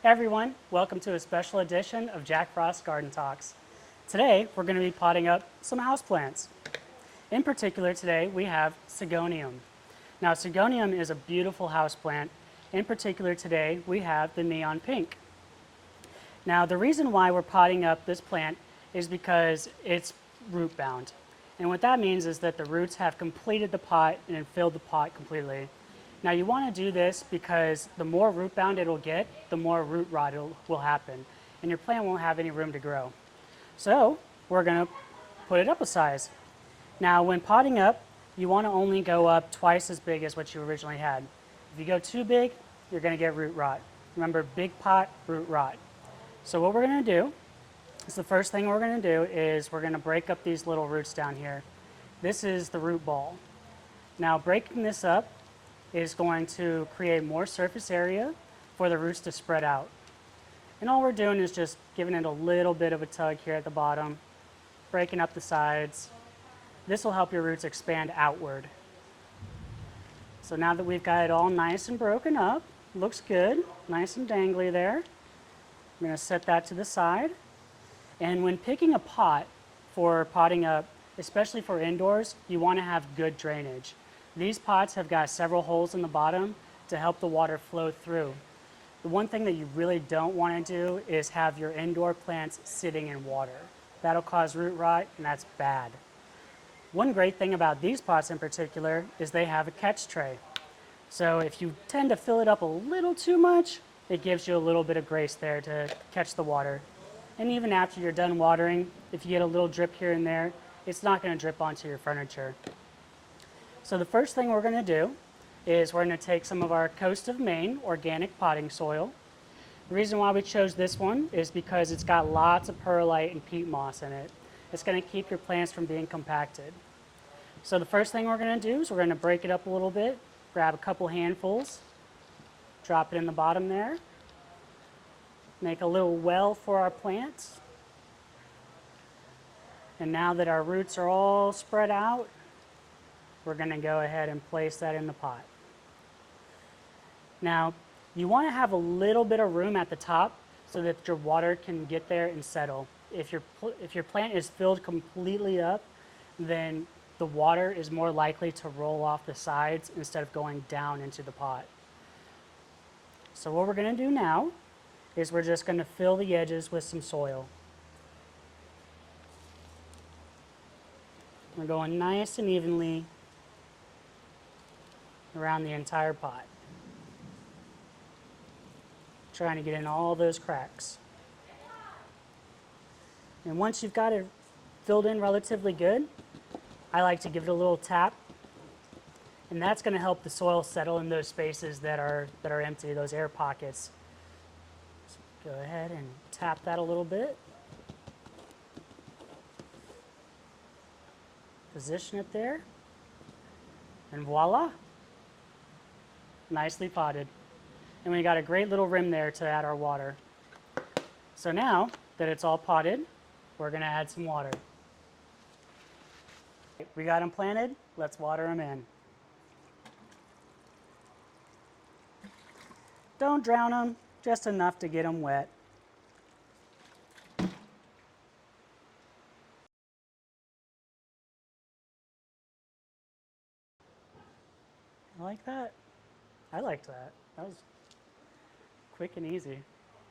Hey everyone, welcome to a special edition of Jack Frost's Garden Talks. Today we're going to be potting up some houseplants. In particular today we have Sigonium. Now Sigonium is a beautiful houseplant. In particular today we have the neon pink. Now the reason why we're potting up this plant is because it's root bound. And what that means is that the roots have completed the pot and filled the pot completely. Now you want to do this because the more root bound it will get, the more root rot will happen, and your plant won't have any room to grow. So we're going to put it up a size. Now when potting up, you want to only go up twice as big as what you originally had. If you go too big, you're going to get root rot. Remember, big pot, root rot. So what we're going to do is the first thing we're going to do is we're going to break up these little roots down here. This is the root ball. Now breaking this up is going to create more surface area for the roots to spread out. And all we're doing is just giving it a little bit of a tug here at the bottom, breaking up the sides. This will help your roots expand outward. So now that we've got it all nice and broken up, looks good, nice and dangly there. I'm going to set that to the side. And when picking a pot for potting up, especially for indoors, you want to have good drainage. These pots have got several holes in the bottom to help the water flow through. The one thing that you really don't want to do is have your indoor plants sitting in water. That'll cause root rot, and that's bad. One great thing about these pots in particular is they have a catch tray. So if you tend to fill it up a little too much, it gives you a little bit of grace there to catch the water. And even after you're done watering, if you get a little drip here and there, it's not going to drip onto your furniture. So the first thing we're going to do is we're going to take some of our Coast of Maine organic potting soil. The reason why we chose this one is because it's got lots of perlite and peat moss in it. It's going to keep your plants from being compacted. So the first thing we're going to do is we're going to break it up a little bit, grab a couple handfuls, drop it in the bottom there, make a little well for our plants. And now that our roots are all spread out, we're going to go ahead and place that in the pot. Now, you want to have a little bit of room at the top so that your water can get there and settle. If your plant is filled completely up, then the water is more likely to roll off the sides instead of going down into the pot. So what we're going to do now is we're just going to fill the edges with some soil. We're going nice and evenly around the entire pot, trying to get in all those cracks. And once you've got it filled in relatively good, I like to give it a little tap, and that's going to help the soil settle in those spaces that are empty, those air pockets. So go ahead and tap that a little bit. Position it there, and voila! Nicely potted. And we got a great little rim there to add our water. So now that it's all potted, we're going to add some water. We got them planted, let's water them in. Don't drown them, just enough to get them wet. I like that. I liked that. That was quick and easy.